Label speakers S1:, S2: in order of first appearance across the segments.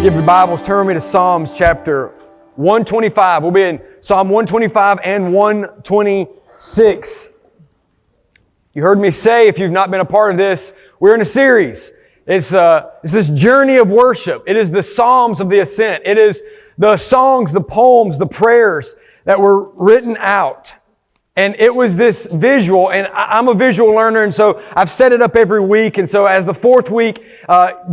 S1: Give your Bibles, turn me to Psalms chapter 125. We'll be in Psalm 125 and 126. You heard me say, if you've not been a part of this, we're in a series. It's this journey of worship. It is the Psalms of the Ascent. It is the songs, the poems, the prayers that were written out. And it was this visual, and I'm a visual learner, and so I've set it up every week. And so as the fourth week,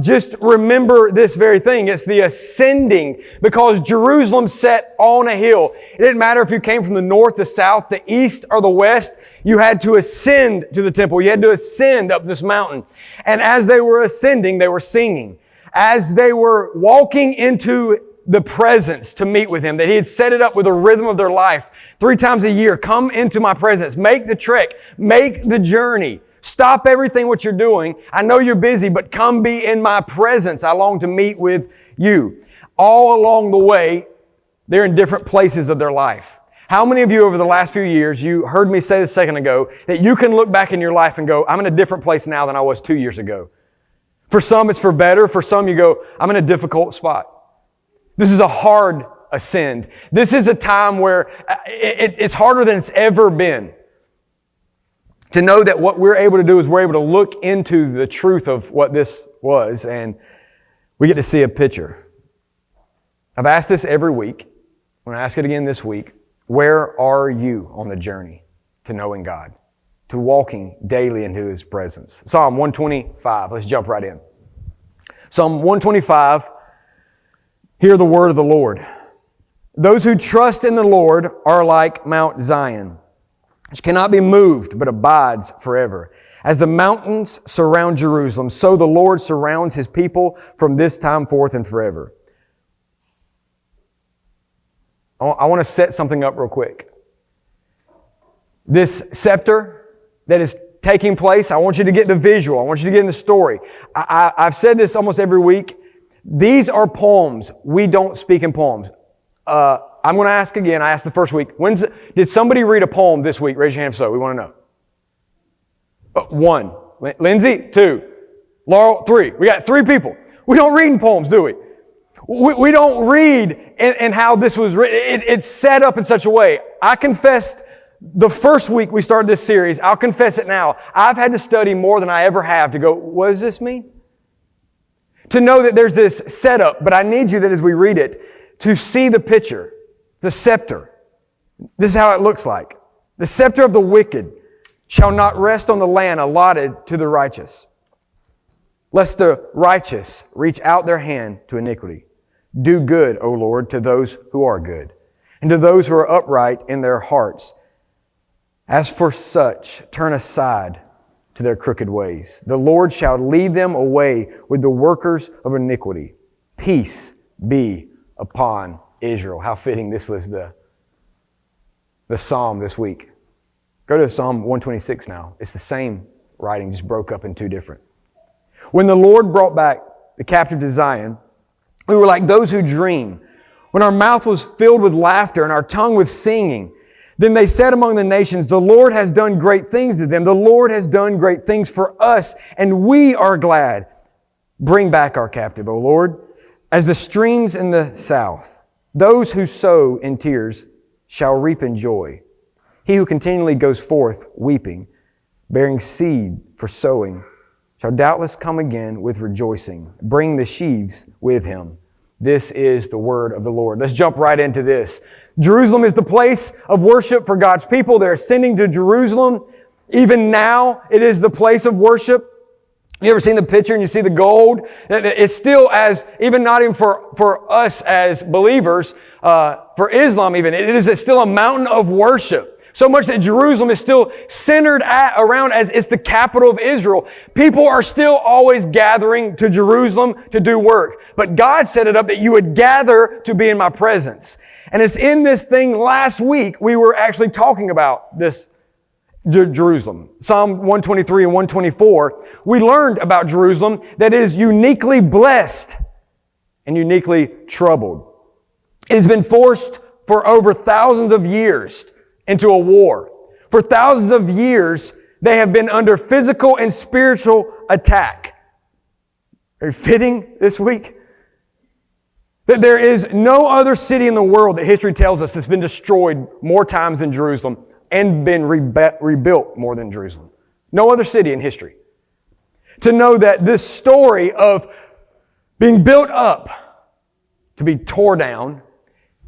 S1: just remember this very thing. It's the ascending, because Jerusalem's set on a hill. It didn't matter if you came from the north, the south, the east, or the west. You had to ascend to the temple. You had to ascend up this mountain. And as they were ascending, they were singing. As they were walking into the presence to meet with Him, that He had set it up with a rhythm of their life. 3 times a year, come into my presence. Make the trek. Make the journey. Stop everything what you're doing. I know you're busy, but come be in my presence. I long to meet with you. All along the way, they're in different places of their life. How many of you over the last few years, you heard me say this a second ago, that you can look back in your life and go, I'm in a different place now than I was 2 years ago. For some, it's for better. For some, you go, I'm in a difficult spot. This is a hard ascend. This is a time where it's harder than it's ever been. To know that what we're able to do is we're able to look into the truth of what this was, and we get to see a picture. I've asked this every week. I'm going to ask it again this week. Where are you on the journey to knowing God, to walking daily into His presence? Psalm 125. Let's jump right in. Psalm 125. Hear the word of the Lord. Those who trust in the Lord are like Mount Zion, which cannot be moved, but abides forever. As the mountains surround Jerusalem, so the Lord surrounds His people from this time forth and forever. I want to set something up real quick. This scepter that is taking place, I want you to get the visual. I want you to get in the story. I've said this almost every week. These are poems. We don't speak in poems. I'm going to ask again. I asked the first week. Did somebody read a poem this week? Raise your hand if so. We want to know. 1. Lindsay, 2. Laurel, 3. We got 3 people. We don't read in poems, do we? We don't read in how this was written. It's set up in such a way. I confessed the first week we started this series. I'll confess it now. I've had to study more than I ever have to go, what does this mean? To know that there's this setup, but I need you that as we read it, to see the picture, the scepter. This is how it looks like. The scepter of the wicked shall not rest on the land allotted to the righteous, lest the righteous reach out their hand to iniquity. Do good, O Lord, to those who are good, and to those who are upright in their hearts. As for such, turn aside to their crooked ways. The Lord shall lead them away with the workers of iniquity. Peace be upon Israel. How fitting this was the psalm this week. Go to Psalm 126 now. It's the same writing, just broke up in 2 different. When the Lord brought back the captive to Zion, we were like those who dream. When our mouth was filled with laughter and our tongue with singing, then they said among the nations, the Lord has done great things to them. The Lord has done great things for us, and we are glad. Bring back our captive, O Lord, as the streams in the south. Those who sow in tears shall reap in joy. He who continually goes forth weeping, bearing seed for sowing, shall doubtless come again with rejoicing. Bring the sheaves with him. This is the word of the Lord. Let's jump right into this. Jerusalem is the place of worship for God's people. They're ascending to Jerusalem. Even now, it is the place of worship. You ever seen the picture and you see the gold? It's still even not even for us as believers, for Islam even, it is still a mountain of worship. So much that Jerusalem is still centered around as it's the capital of Israel. People are still always gathering to Jerusalem to do work. But God set it up that you would gather to be in my presence. And it's in this thing last week we were actually talking about this Jerusalem. Psalm 123 and 124, we learned about Jerusalem that it is uniquely blessed and uniquely troubled. It has been forced for over thousands of years into a war. For thousands of years, they have been under physical and spiritual attack. Are you fitting this week? That there is no other city in the world that history tells us that's been destroyed more times than Jerusalem and been rebuilt more than Jerusalem. No other city in history. To know that this story of being built up to be tore down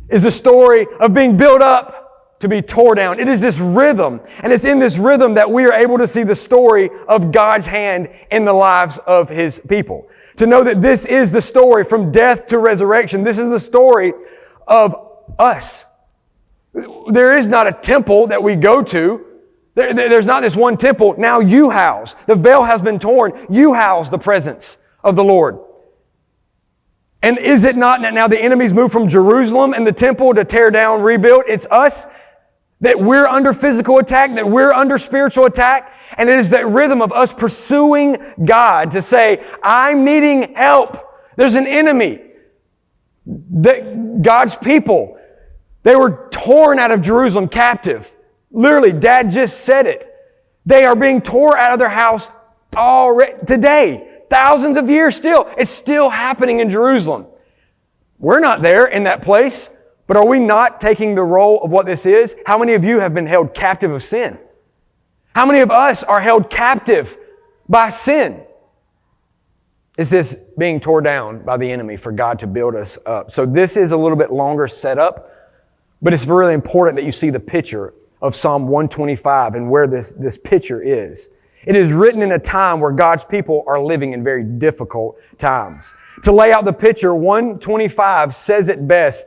S1: is the story of being built up to be tore down. It is this rhythm, and it's in this rhythm that we are able to see the story of God's hand in the lives of His people. To know that this is the story from death to resurrection. This is the story of us. There is not a temple that we go to. There's not this one temple. Now you house. The veil has been torn. You house the presence of the Lord. And is it not that now the enemies move from Jerusalem and the temple to tear down, rebuild? It's us that we're under physical attack, that we're under spiritual attack. And it is that rhythm of us pursuing God to say, I'm needing help. There's an enemy. That God's people, they were torn out of Jerusalem captive. Literally, Dad just said it. They are being torn out of their house already today. Thousands of years still. It's still happening in Jerusalem. We're not there in that place, but are we not taking the role of what this is? How many of you have been held captive of sin? How many of us are held captive by sin? Is this being torn down by the enemy for God to build us up? So this is a little bit longer setup, but it's really important that you see the picture of Psalm 125 and where this picture is. It is written in a time where God's people are living in very difficult times. To lay out the picture, 125 says it best,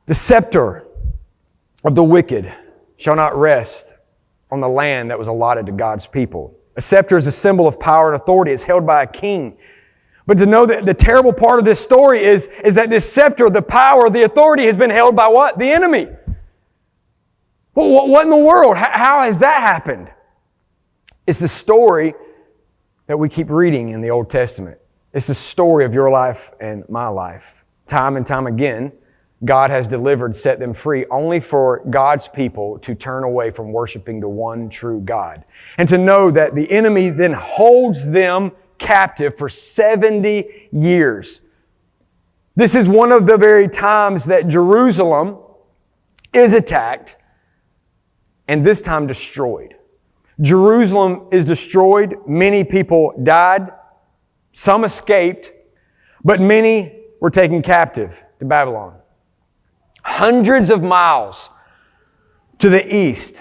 S1: the scepter of the wicked shall not rest on the land that was allotted to God's people. A scepter is a symbol of power and authority. It's held by a king. But to know that the terrible part of this story is that this scepter, the power, the authority has been held by what? The enemy. Well, what in the world? How has that happened? It's the story that we keep reading in the Old Testament. It's the story of your life and my life. Time and time again, God has delivered, set them free, only for God's people to turn away from worshiping the one true God. And to know that the enemy then holds them captive for 70 years. This is one of the very times that Jerusalem is attacked, and this time destroyed. Jerusalem is destroyed. Many people died. Some escaped, but many were taken captive to Babylon. Hundreds of miles to the east.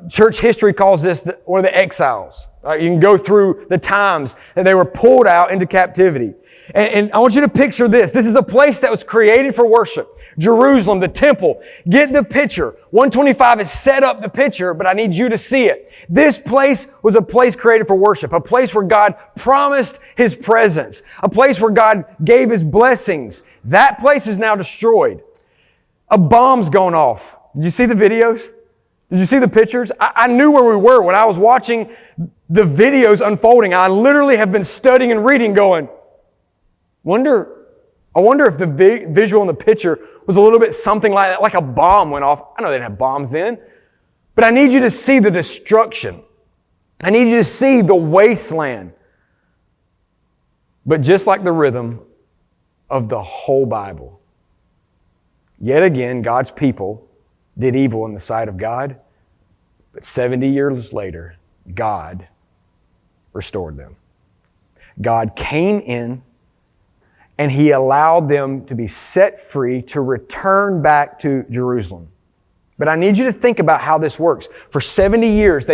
S1: Church history calls this one of the exiles. You can go through the times that they were pulled out into captivity. And I want you to picture this. This is a place that was created for worship. Jerusalem, the temple. Get the picture. 125 has set up the picture, but I need you to see it. This place was a place created for worship. A place where God promised His presence. A place where God gave His blessings. That place is now destroyed. A bomb's gone off. Did you see the videos? Did you see the pictures? I knew where we were when I was watching the videos unfolding. I literally have been studying and reading going, I wonder if the visual in the picture was a little bit something like that, like a bomb went off. I know they didn't have bombs then, but I need you to see the destruction. I need you to see the wasteland. But just like the rhythm of the whole Bible, yet again, God's people did evil in the sight of God, but 70 years later, God restored them. God came in and He allowed them to be set free to return back to Jerusalem. But I need you to think about how this works. For 70 years,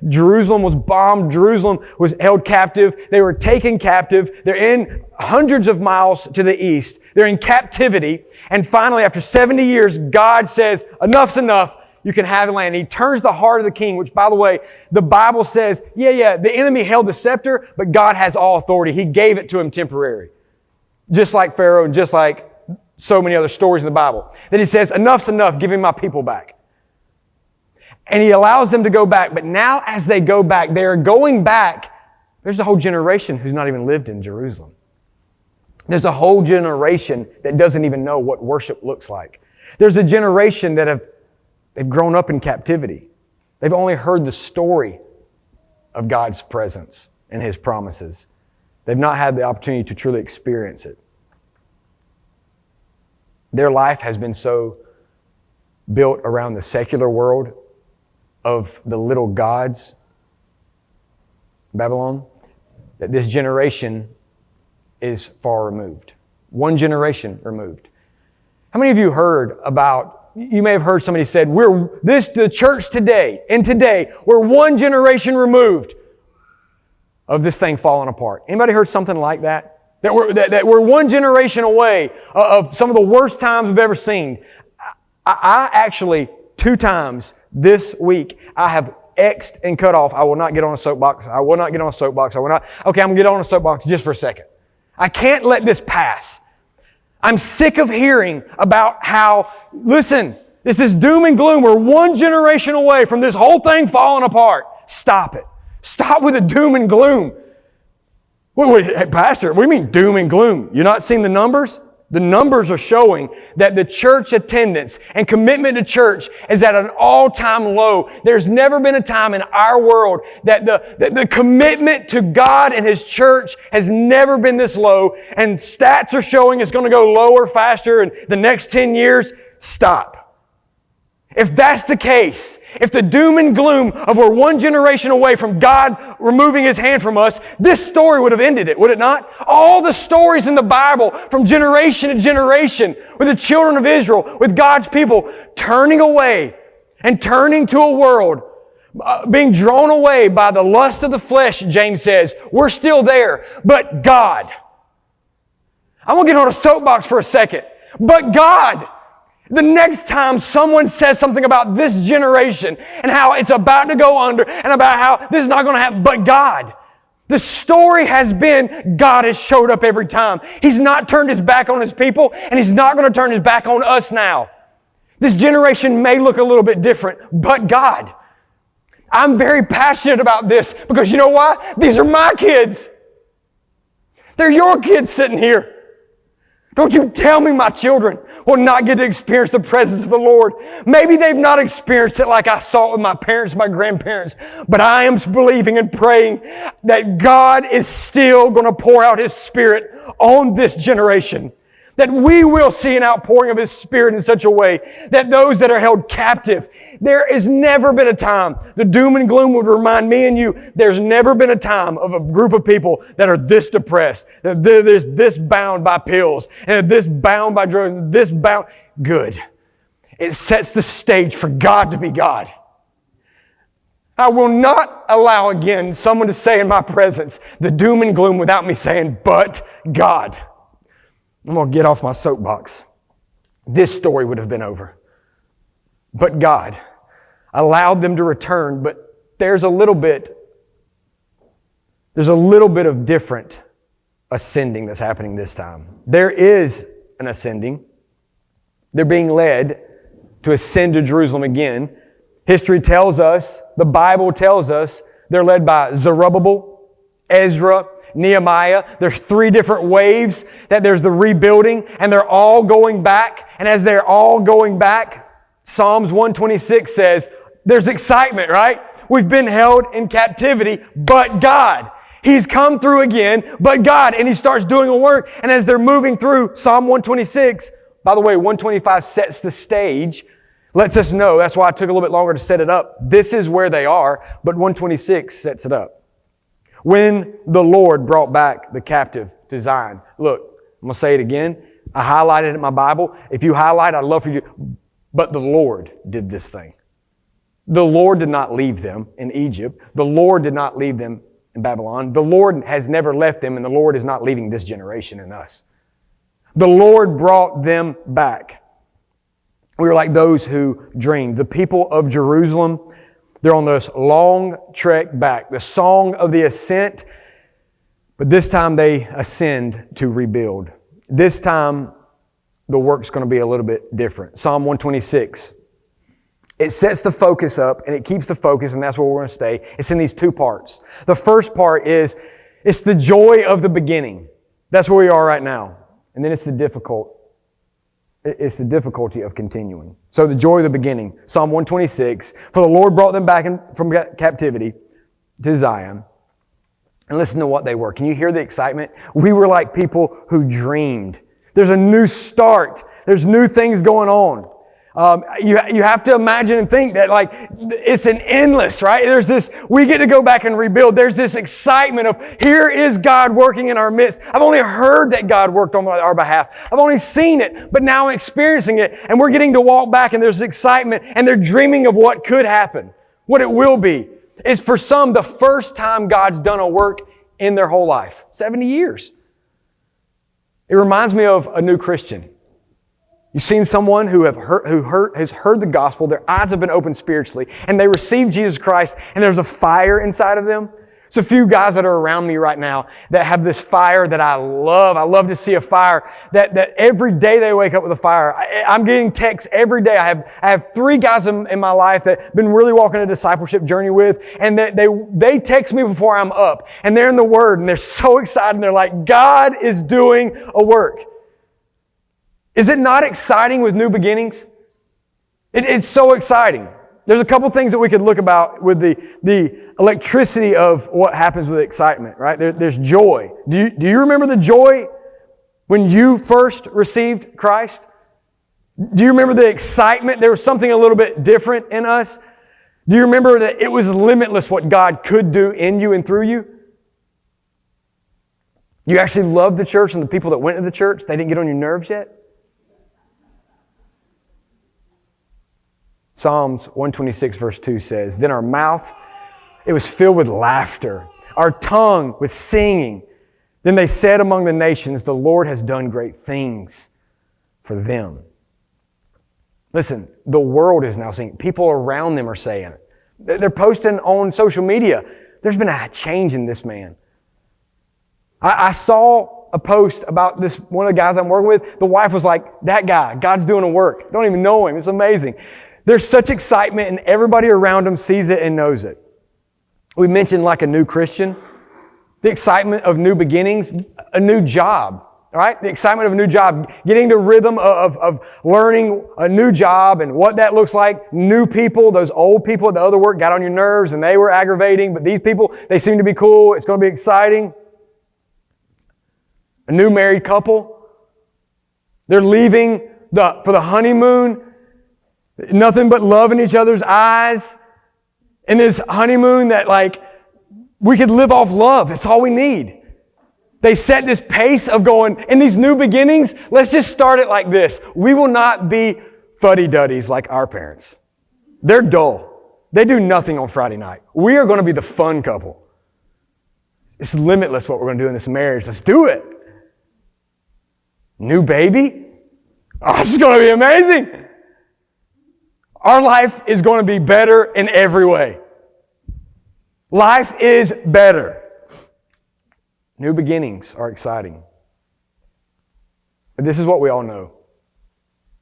S1: Jerusalem was bombed. Jerusalem was held captive. They were taken captive. They're in hundreds of miles to the east. They're in captivity. And finally, after 70 years, God says, enough's enough. You can have the land. He turns the heart of the king, which, by the way, the Bible says, the enemy held the scepter, but God has all authority. He gave it to him temporary. Just like Pharaoh and just like so many other stories in the Bible. Then He says, enough's enough, give me my people back. And He allows them to go back. But now as they go back, they are going back. There's a whole generation who's not even lived in Jerusalem. There's a whole generation that doesn't even know what worship looks like. There's a generation that they've grown up in captivity. They've only heard the story of God's presence and His promises. They've not had the opportunity to truly experience it. Their life has been so built around the secular world of the little gods, Babylon, that this generation is far removed. One generation removed. How many of you heard about, you may have heard somebody said, the church today, we're one generation removed of this thing falling apart. Anybody heard something like that? That we're one generation away of some of the worst times we've ever seen. I actually, 2 times this week, I have X'd and cut off. I will not get on a soapbox. I will not get on a soapbox. Okay, I'm going to get on a soapbox just for a second. I can't let this pass. I'm sick of hearing about how, listen, this is doom and gloom. We're one generation away from this whole thing falling apart. Stop it. Stop with the doom and gloom. Wait, hey, Pastor, what do you mean doom and gloom? You're not seeing the numbers? The numbers are showing that the church attendance and commitment to church is at an all-time low. There's never been a time in our world that the commitment to God and His church has never been this low. And stats are showing it's going to go lower faster in the next 10 years. Stop. If that's the case, if the doom and gloom of we're one generation away from God removing His hand from us, this story would have ended it, would it not? All the stories in the Bible from generation to generation with the children of Israel, with God's people turning away and turning to a world, being drawn away by the lust of the flesh, James says. We're still there, but God. I'm going to get on a soapbox for a second. But God. The next time someone says something about this generation and how it's about to go under and about how this is not going to happen, but God. The story has been God has showed up every time. He's not turned His back on His people, and He's not going to turn His back on us now. This generation may look a little bit different, but God. I'm very passionate about this because you know why? These are my kids. They're your kids sitting here. Don't you tell me my children will not get to experience the presence of the Lord. Maybe they've not experienced it like I saw it with my parents, my grandparents, but I am believing and praying that God is still going to pour out His Spirit on this generation. That we will see an outpouring of His Spirit in such a way that those that are held captive, there has never been a time, the doom and gloom would remind me and you, there's never been a time of a group of people that are this depressed, that they're this bound by pills, and this bound by drugs, this bound. Good. It sets the stage for God to be God. I will not allow again someone to say in my presence the doom and gloom without me saying, but God. I'm going to get off my soapbox. This story would have been over. But God allowed them to return, but there's a little bit of different ascending that's happening this time. There is an ascending. They're being led to ascend to Jerusalem again. History tells us, the Bible tells us, they're led by Zerubbabel, Ezra, Nehemiah. There's 3 different waves, that there's the rebuilding, and they're all going back. And as they're all going back, Psalms 126 says, there's excitement, right? We've been held in captivity, but God. He's come through again, but God. And He starts doing a work. And as they're moving through Psalm 126, by the way, 125 sets the stage, lets us know, that's why it took a little bit longer to set it up. This is where they are, but 126 sets it up. When the Lord brought back the captive to Zion. Look, I'm going to say it again. I highlighted it in my Bible. If you highlight, I'd love for you to. But the Lord did this thing. The Lord did not leave them in Egypt. The Lord did not leave them in Babylon. The Lord has never left them, and the Lord is not leaving this generation and us. The Lord brought them back. We were like those who dreamed. The people of Jerusalem, they're on this long trek back, the song of the ascent, but this time they ascend to rebuild. This time, the work's going to be a little bit different. Psalm 126. It sets the focus up, and it keeps the focus, and that's where we're going to stay. It's in these 2 parts. The first part is, it's the joy of the beginning. That's where we are right now. And then it's the difficulty of continuing. So the joy of the beginning. Psalm 126. For the Lord brought them back from captivity to Zion. And listen to what they were. Can you hear the excitement? We were like people who dreamed. There's a new start. There's new things going on. You have to imagine and think that like it's an endless, right? There's this, we get to go back and rebuild. There's this excitement of here is God working in our midst. I've only heard that God worked on our behalf. I've only seen it, but now I'm experiencing it, and we're getting to walk back, and there's excitement, and they're dreaming of what could happen, what it will be. It's for some the first time God's done a work in their whole life. 70 years. It reminds me of a new Christian. You've seen someone who has heard the gospel, their eyes have been opened spiritually, and they received Jesus Christ, and there's a fire inside of them. It's a few guys that are around me right now that have this fire that I love. I love to see a fire that every day they wake up with a fire. I'm getting texts every day. I have 3 guys in my life that I've been really walking a discipleship journey with, and that they text me before I'm up, and they're in the Word, and they're so excited, and they're like, God is doing a work. Is it not exciting with new beginnings? It's so exciting. There's a couple things that we could look about with the electricity of what happens with excitement, right? There's joy. Do you remember the joy when you first received Christ? Do you remember the excitement? There was something a little bit different in us. Do you remember that it was limitless what God could do in you and through you? You actually loved the church and the people that went to the church. They didn't get on your nerves yet? Psalms 126 verse 2 says, then our mouth, it was filled with laughter, our tongue with singing. Then they said among the nations, the Lord has done great things for them. Listen, the world is now singing. People around them are saying it. They're posting on social media. There's been a change in this man. I saw a post about this, one of the guys I'm working with. The wife was like, that guy, God's doing a work. Don't even know him. It's amazing. There's such excitement, and everybody around them sees it and knows it. We mentioned like a new Christian, the excitement of new beginnings, a new job, all right? The excitement of a new job, getting the rhythm of learning a new job and what that looks like. New people, those old people at the other work got on your nerves and they were aggravating, but these people, they seem to be cool. It's going to be exciting. A new married couple, they're leaving for the honeymoon. Nothing but love in each other's eyes. In this honeymoon that like, we could live off love. That's all we need. They set this pace of going, in these new beginnings, let's just start it like this. We will not be fuddy-duddies like our parents. They're dull. They do nothing on Friday night. We are going to be the fun couple. It's limitless what we're going to do in this marriage. Let's do it. New baby? Oh, this is going to be amazing. Our life is going to be better in every way. Life is better. New beginnings are exciting. But this is what we all know.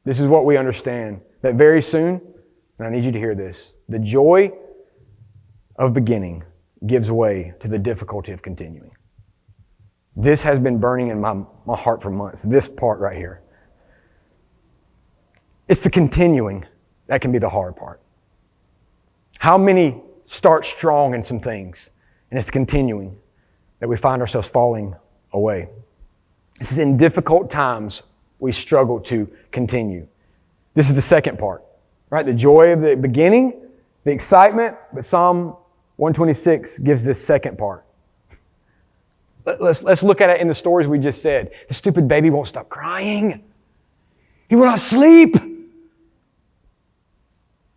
S1: This is what we understand. That very soon, and I need you to hear this, the joy of beginning gives way to the difficulty of continuing. This has been burning in my heart for months. This part right here. It's the continuing that can be the hard part. How many start strong in some things, and it's continuing that we find ourselves falling away. This is in difficult times we struggle to continue. This is the second part, right? The joy of the beginning, the excitement, but Psalm 126 gives this second part. Let's look at it in the stories we just said. The stupid baby won't stop crying. He will not sleep.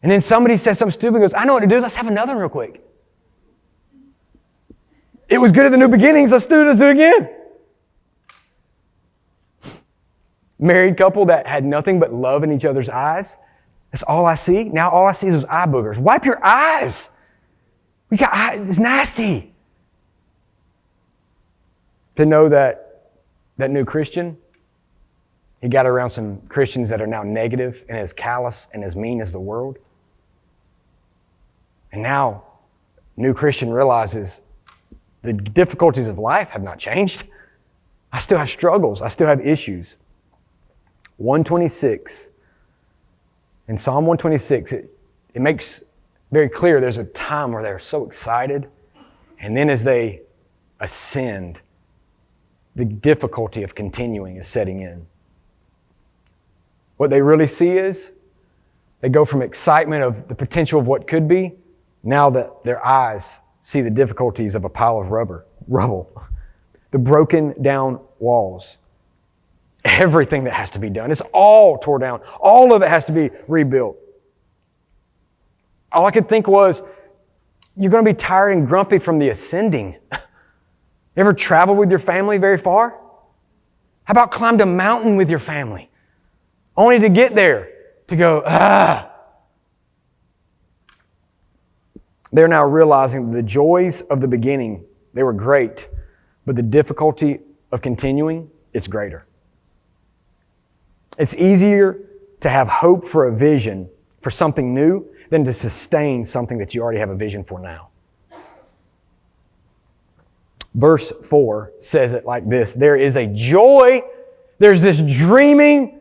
S1: And then somebody says something stupid and goes, I know what to do. Let's have another one real quick. It was good at the new beginnings. Let's do it again. Married couple that had nothing but love in each other's eyes. That's all I see. Now all I see is those eye boogers. Wipe your eyes. It's nasty. To know that new Christian, he got around some Christians that are now negative and as callous and as mean as the world. And now, new Christian realizes the difficulties of life have not changed. I still have struggles. I still have issues. 126. In Psalm 126, it makes very clear there's a time where they're so excited. And then as they ascend, the difficulty of continuing is setting in. What they really see is they go from excitement of the potential of what could be, now that their eyes see the difficulties of a pile of rubble, the broken down walls, everything that has to be done. It's all tore down. All of it has to be rebuilt. All I could think was, you're going to be tired and grumpy from the ascending. You ever traveled with your family very far? How about climbed a mountain with your family? Only to get there, to go, They're now realizing the joys of the beginning, they were great, but the difficulty of continuing, it's greater. It's easier to have hope for a vision for something new than to sustain something that you already have a vision for now. Verse 4 says it like this: there is a joy, there's this dreaming,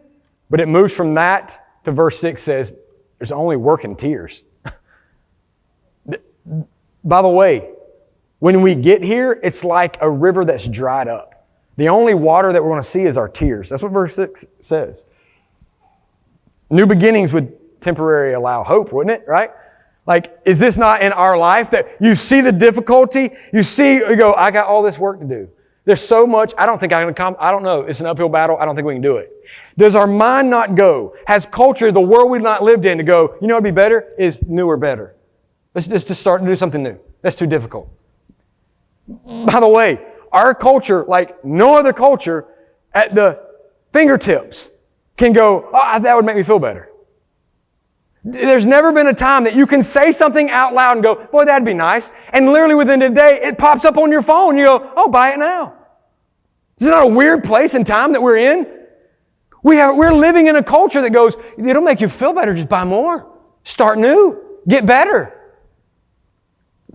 S1: but it moves from that to verse 6 says, there's only work and tears. By the way, when we get here, it's like a river that's dried up. The only water that we're going to see is our tears. That's what verse 6 says. New beginnings would temporarily allow hope, wouldn't it? Right? Like, is this not in our life that you see the difficulty? You go, I got all this work to do. There's so much. I don't think I don't know. It's an uphill battle. I don't think we can do it. Does our mind not go? Has culture, the world we've not lived in, to go, you know what'd be better? Is newer better. Let's just start to do something new. That's too difficult. By the way, our culture, like no other culture, at the fingertips can go, oh, that would make me feel better. There's never been a time that you can say something out loud and go, boy, that'd be nice. And literally within a day, it pops up on your phone. You go, oh, buy it now. Is it not a weird place and time that we're in? We're living in a culture that goes, it'll make you feel better. Just buy more. Start new. Get better.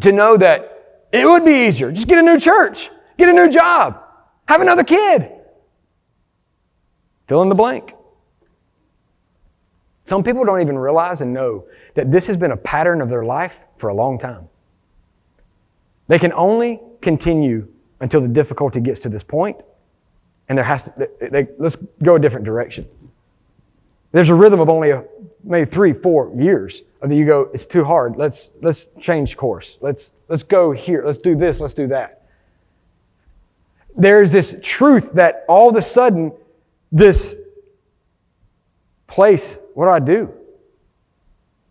S1: To know that it would be easier. Just get a new church. Get a new job. Have another kid. Fill in the blank. Some people don't even realize and know that this has been a pattern of their life for a long time. They can only continue until the difficulty gets to this point, and let's go a different direction. There's a rhythm of only maybe 3-4 years of that you go, it's too hard. Let's change course. Let's go here. Let's do this. Let's do that. There's this truth that all of a sudden, this place, what do I do?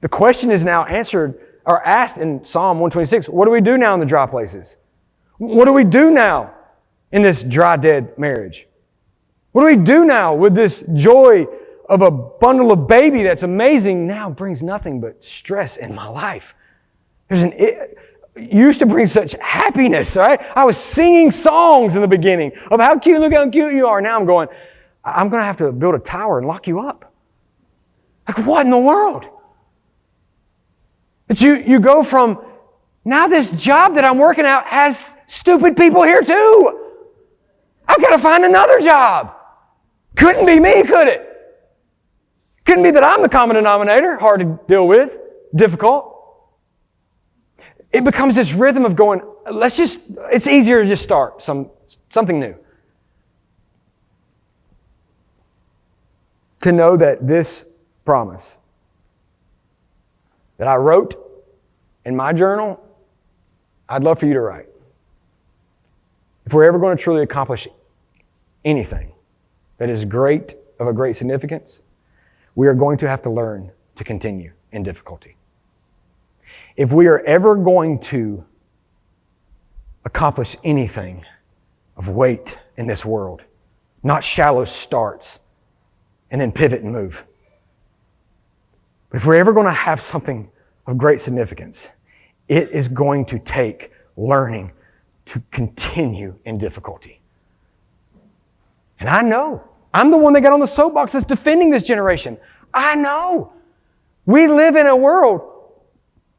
S1: The question is now answered or asked in Psalm 126. What do we do now in the dry places? What do we do now in this dry, dead marriage? What do we do now with this joy of a bundle of baby that's amazing now brings nothing but stress in my life? It used to bring such happiness, right? I was singing songs in the beginning of how cute, look how cute you are. Now I'm going to have to build a tower and lock you up. Like, what in the world? But you go from, now this job that I'm working out has stupid people here too. I've got to find another job. Couldn't be me, could it? Couldn't be that I'm the common denominator, hard to deal with, difficult. It becomes this rhythm of going, it's easier to just start something new. To know that this promise that I wrote in my journal, I'd love for you to write. If we're ever going to truly accomplish anything that is great, of a great significance, we are going to have to learn to continue in difficulty. If we are ever going to accomplish anything of weight in this world, not shallow starts and then pivot and move. But if we're ever going to have something of great significance, it is going to take learning to continue in difficulty. And I know, I'm the one that got on the soapbox that's defending this generation. I know. We live in a world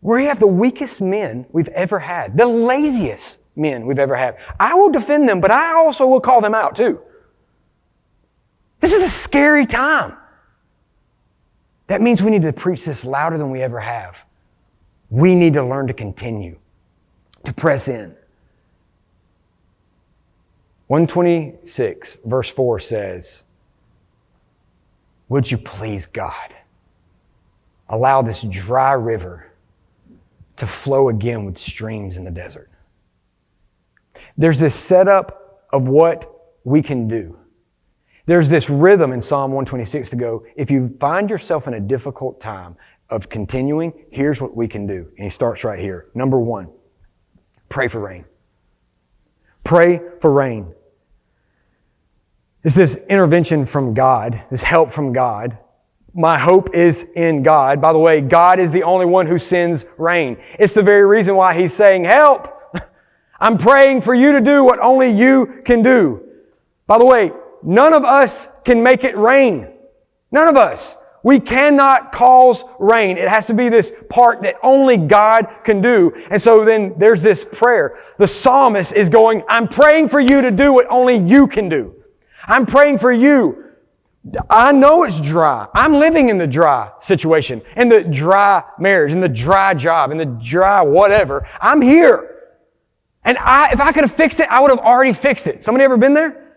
S1: where we have the weakest men we've ever had, the laziest men we've ever had. I will defend them, but I also will call them out too. This is a scary time. That means we need to preach this louder than we ever have. We need to learn to continue, to press in. 126 verse 4 says, would you please, God, allow this dry river to flow again with streams in the desert? There's this setup of what we can do. There's this rhythm in Psalm 126 to go, if you find yourself in a difficult time of continuing, here's what we can do. And he starts right here. Number one, pray for rain. Pray for rain. It's this intervention from God, this help from God. My hope is in God. By the way, God is the only one who sends rain. It's the very reason why He's saying, help! I'm praying for you to do what only you can do. By the way, none of us can make it rain. None of us. We cannot cause rain. It has to be this part that only God can do. And so then there's this prayer. The psalmist is going, I'm praying for you to do what only you can do. I'm praying for you. I know it's dry. I'm living in the dry situation, in the dry marriage, in the dry job, in the dry whatever. I'm here. And if I could have fixed it, I would have already fixed it. Somebody ever been there?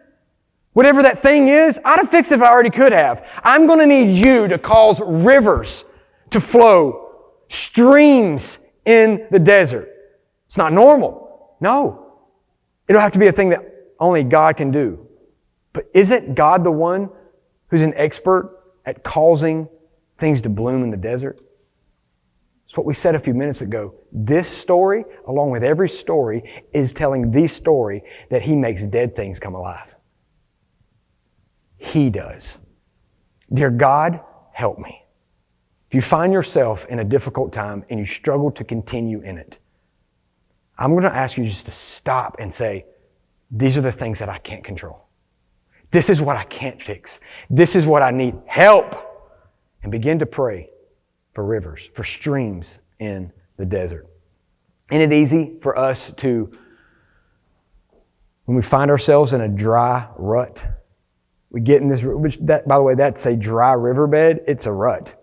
S1: Whatever that thing is, I'd have fixed it if I already could have. I'm going to need you to cause rivers to flow, streams in the desert. It's not normal. No. It'll have to be a thing that only God can do. But isn't God the one who's an expert at causing things to bloom in the desert? It's what we said a few minutes ago. This story, along with every story, is telling the story that He makes dead things come alive. He does. Dear God, help me. If you find yourself in a difficult time and you struggle to continue in it, I'm going to ask you just to stop and say, these are the things that I can't control. This is what I can't fix. This is what I need help. And begin to pray for rivers, for streams in the desert. Isn't it easy for us to, when we find ourselves in a dry rut, we get in this, which that, by the way, that's a dry riverbed. It's a rut.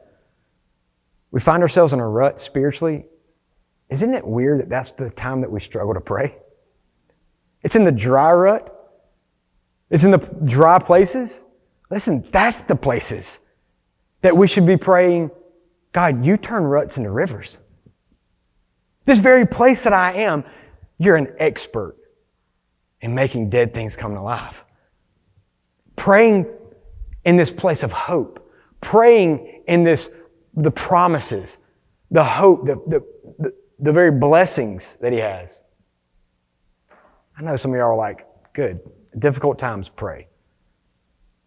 S1: We find ourselves in a rut spiritually. Isn't it weird that that's the time that we struggle to pray? It's in the dry rut. It's in the dry places. Listen, that's the places that we should be praying, God, you turn ruts into rivers. This very place that I am, you're an expert in making dead things come to life. Praying in this place of hope. Praying in the promises, the hope, the very blessings that He has. I know some of y'all are like, good. Difficult times, pray.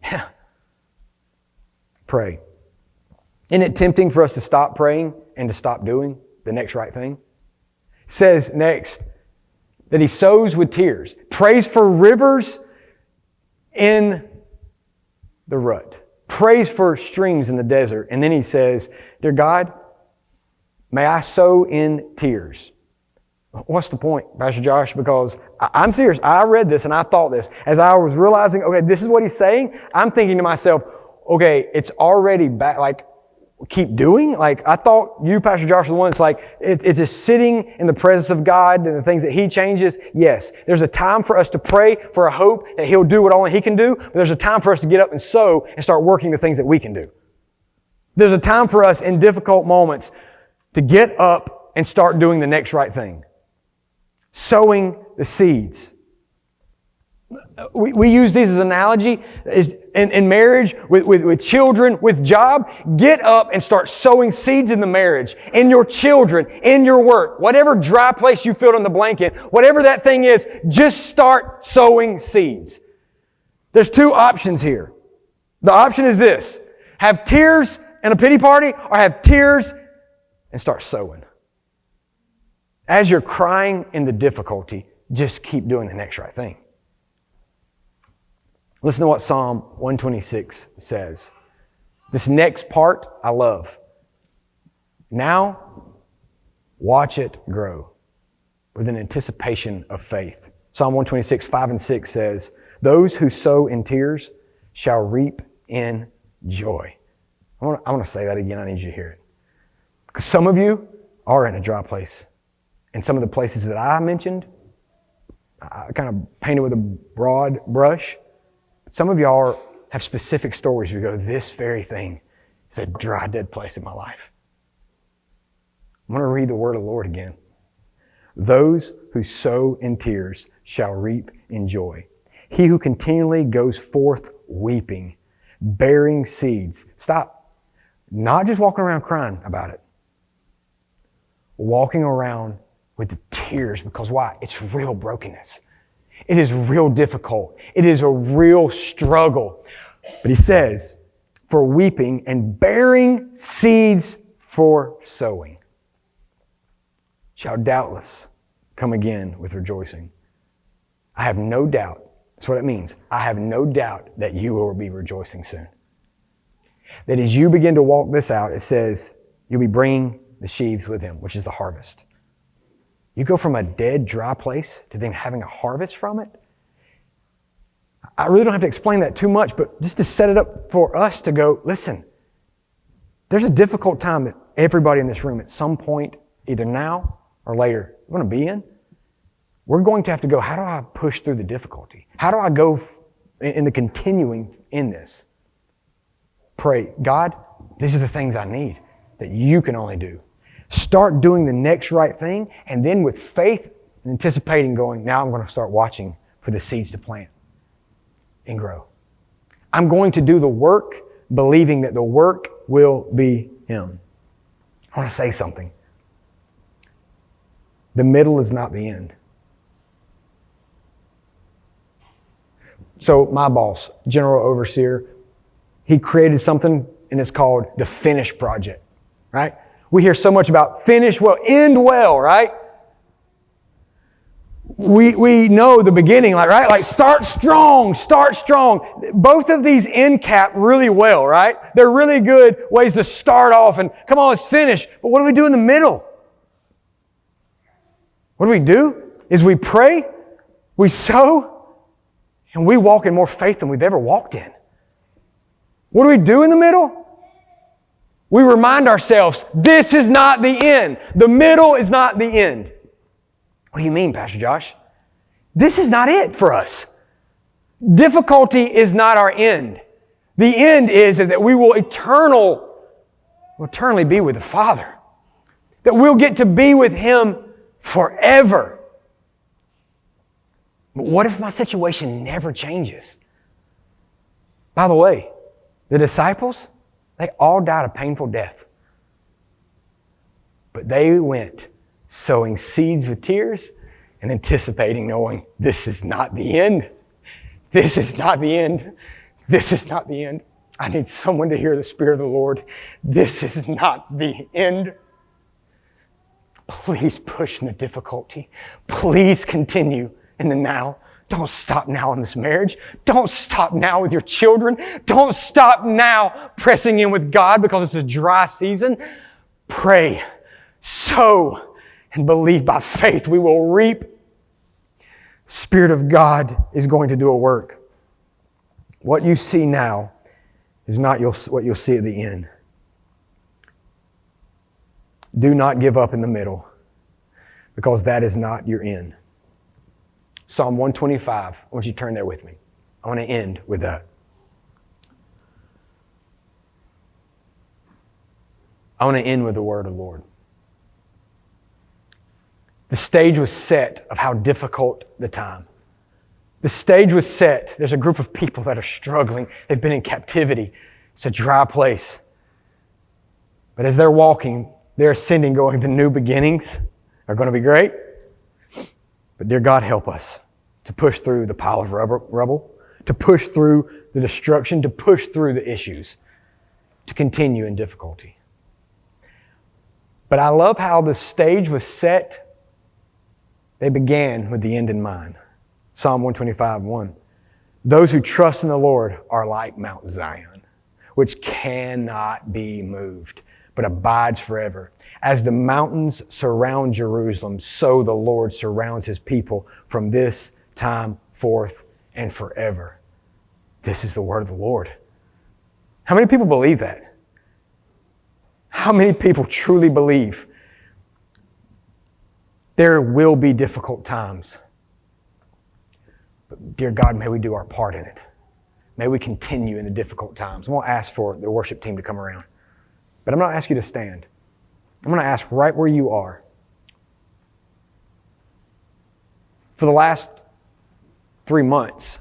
S1: Yeah. Pray. Isn't it tempting for us to stop praying and to stop doing the next right thing? It says next that he sows with tears. Prays for rivers in the rut. Prays for streams in the desert. And then he says, dear God, may I sow in tears. What's the point, Pastor Josh? Because I'm serious. I read this and I thought this. As I was realizing, okay, this is what he's saying, I'm thinking to myself, okay, it's already back, like, keep doing? Like, I thought you, Pastor Josh, the one that's like, it's just sitting in the presence of God and the things that He changes. Yes, there's a time for us to pray for a hope that He'll do what only He can do, but there's a time for us to get up and sow and start working the things that we can do. There's a time for us in difficult moments to get up and start doing the next right thing. Sowing the seeds. We use these as an analogy in marriage, with children, with job. Get up and start sowing seeds in the marriage, in your children, in your work. Whatever dry place you filled in the blanket, whatever that thing is, just start sowing seeds. There's two options here. The option is this: have tears and a pity party, or have tears and start sowing. As you're crying in the difficulty, just keep doing the next right thing. Listen to what Psalm 126 says. This next part I love. Now, watch it grow with an anticipation of faith. Psalm 126, 5 and 6 says, those who sow in tears shall reap in joy. I want to say that again. I need you to hear it. Because some of you are in a dry place. And some of the places that I mentioned, I kind of painted with a broad brush. Some of y'all have specific stories where you go, this very thing is a dry, dead place in my life. I'm going to read the word of the Lord again. Those who sow in tears shall reap in joy. He who continually goes forth weeping, bearing seeds. Stop. Not just walking around crying about it. Walking around with the tears, because why? It's real brokenness. It is real difficult. It is a real struggle. But he says, for weeping and bearing seeds for sowing shall doubtless come again with rejoicing. I have no doubt. That's what it means. I have no doubt that you will be rejoicing soon. That as you begin to walk this out, it says you'll be bringing the sheaves with him, which is the harvest. You go from a dead, dry place to then having a harvest from it. I really don't have to explain that too much, but just to set it up for us to go, listen, there's a difficult time that everybody in this room at some point, either now or later, we're going to be in. We're going to have to go, how do I push through the difficulty? How do I go in the continuing in this? Pray, God, these are the things I need that you can only do. Start doing the next right thing, and then with faith and anticipating going, now I'm going to start watching for the seeds to plant and grow. I'm going to do the work, believing that the work will be Him. I want to say something. The middle is not the end. So my boss, General Overseer, he created something, and it's called the Finish Project, right? We hear so much about finish well, end well, right? We know the beginning, right? Like start strong. Both of these end cap really well, right? They're really good ways to start off and come on, let's finish. But what do we do in the middle? What do? Is we pray, we sow, and we walk in more faith than we've ever walked in. What do we do in the middle? We remind ourselves, this is not the end. The middle is not the end. What do you mean, Pastor Josh? This is not it for us. Difficulty is not our end. The end is that we will eternally be with the Father. That we'll get to be with Him forever. But what if my situation never changes? By the way, the disciples, they all died a painful death. But they went sowing seeds with tears and anticipating, knowing this is not the end. This is not the end. This is not the end. I need someone to hear the Spirit of the Lord. This is not the end. Please push in the difficulty. Please continue in the now. Don't stop now in this marriage. Don't stop now with your children. Don't stop now pressing in with God because it's a dry season. Pray, sow, and believe by faith we will reap. Spirit of God is going to do a work. What you see now is not what you'll see at the end. Do not give up in the middle, because that is not your end. Psalm 125, I want you to turn there with me. I want to end with that. I want to end with the word of the Lord. The stage was set of how difficult the time. The stage was set. There's a group of people that are struggling. They've been in captivity. It's a dry place. But as they're walking, they're ascending, going, the new beginnings are going to be great. But dear God, help us to push through the pile of rubble, to push through the destruction, to push through the issues, to continue in difficulty. But I love how the stage was set. They began with the end in mind. Psalm 125:1. Those who trust in the Lord are like Mount Zion, which cannot be moved, but abides forever. As the mountains surround Jerusalem, so the Lord surrounds His people from this time forth and forever. This is the word of the Lord. How many people believe that? How many people truly believe there will be difficult times? But dear God, may we do our part in it. May we continue in the difficult times. I'm going to ask for the worship team to come around. But I'm not going to ask you to stand. I'm going to ask right where you are. For the last 3 months,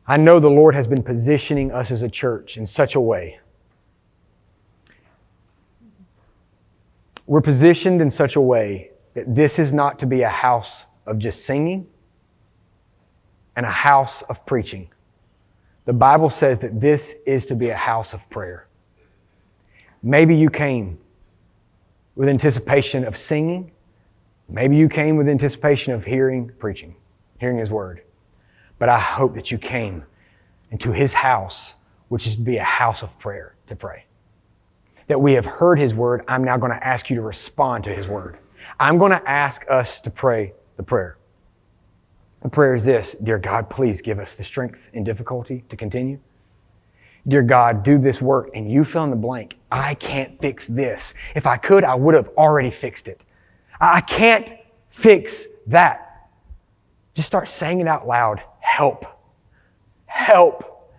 S1: I know the Lord has been positioning us as a church in such a way. We're positioned in such a way that this is not to be a house of just singing and a house of preaching. The Bible says that this is to be a house of prayer. Maybe you came with anticipation of singing. Maybe you came with anticipation of hearing preaching, hearing His Word. But I hope that you came into His house, which is to be a house of prayer, to pray. That we have heard His Word. I'm now going to ask you to respond to His Word. I'm going to ask us to pray the prayer. The prayer is this: Dear God, please give us the strength in difficulty to continue. Dear God, do this work, and you fill in the blank. I can't fix this. If I could, I would have already fixed it. I can't fix that. Just start saying it out loud. Help. Help.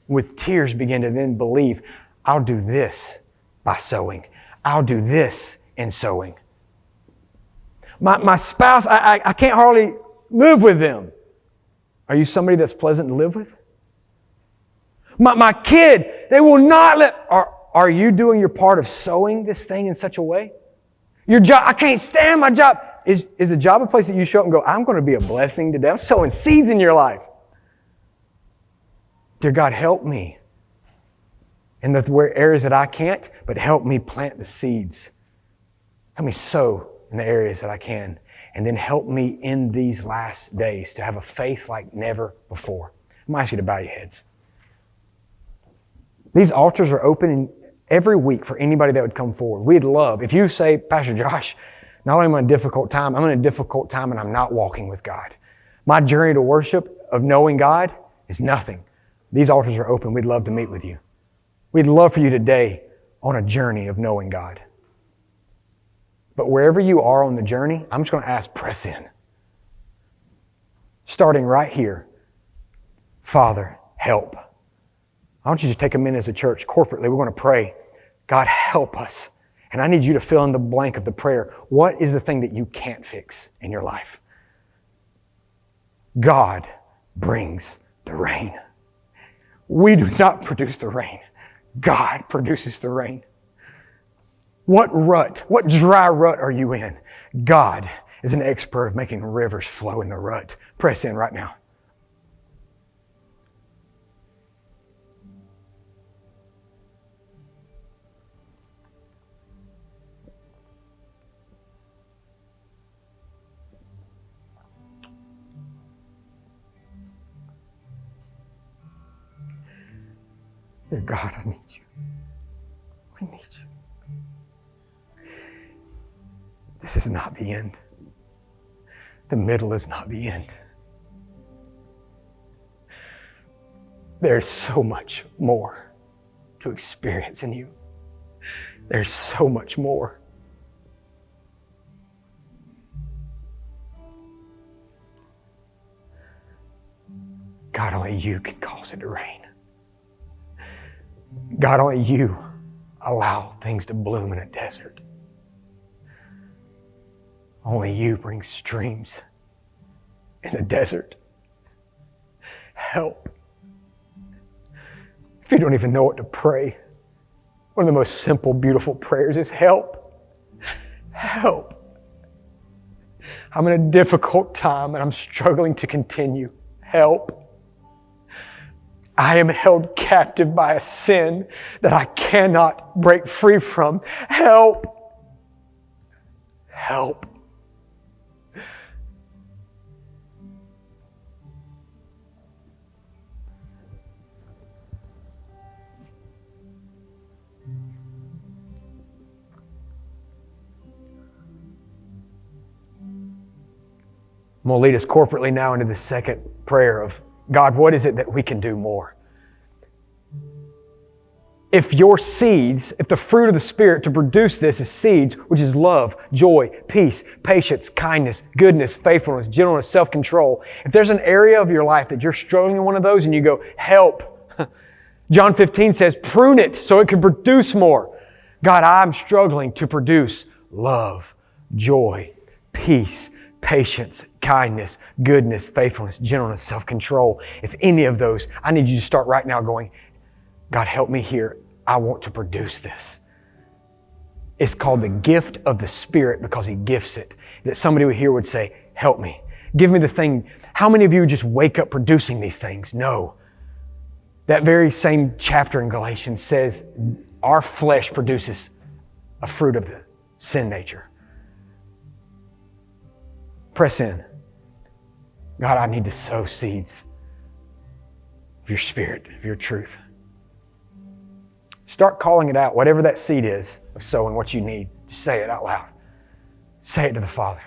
S1: With tears, begin to then believe, I'll do this by sowing. I'll do this in sowing. My spouse, I can't hardly live with them. Are you somebody that's pleasant to live with? My kid, they will not let... Are you doing your part of sowing this thing in such a way? Your job, I can't stand my job. Is a job a place that you show up and go, I'm going to be a blessing today? I'm sowing seeds in your life. Dear God, help me in the areas that I can't, but help me plant the seeds. Help me sow in the areas that I can. And then help me in these last days to have a faith like never before. I'm going to ask you to bow your heads. These altars are open every week for anybody that would come forward. We'd love, if you say, Pastor Josh, not only am I in a difficult time, I'm in a difficult time and I'm not walking with God. My journey to worship of knowing God is nothing. These altars are open. We'd love to meet with you. We'd love for you today on a journey of knowing God. But wherever you are on the journey, I'm just going to ask, press in. Starting right here. Father, help. I want you to take a minute as a church. Corporately, we're going to pray. God, help us. And I need you to fill in the blank of the prayer. What is the thing that you can't fix in your life? God brings the rain. We do not produce the rain. God produces the rain. What dry rut are you in? God is an expert of making rivers flow in the rut. Press in right now. Dear God, I need you. We need you. This is not the end. The middle is not the end. There's so much more to experience in you. There's so much more. God, only you can cause it to rain. God, only you allow things to bloom in a desert. Only you bring streams in the desert. Help. If you don't even know what to pray, one of the most simple, beautiful prayers is help. Help. I'm in a difficult time and I'm struggling to continue. Help. I am held captive by a sin that I cannot break free from. Help. Help. I'm going to lead us corporately now into the second prayer of God, what is it that we can do more? if your seeds, if the fruit of the Spirit to produce this is seeds, which is love, joy, peace, patience, kindness, goodness, faithfulness, gentleness, self-control, if there's an area of your life that you're struggling in one of those and you go, help, John 15 says, prune it so it can produce more. God, I'm struggling to produce love, joy, peace, patience, kindness, goodness, faithfulness, gentleness, self-control. If any of those, I need you to start right now going, God, help me here. I want to produce this. It's called the gift of the Spirit because He gifts it. That somebody here would say, help me. Give me the thing. How many of you just wake up producing these things? No. That very same chapter in Galatians says our flesh produces a fruit of the sin nature. Press in. God, I need to sow seeds of your Spirit, of your truth. Start calling it out, whatever that seed is of sowing, what you need. Just say it out loud. Say it to the Father.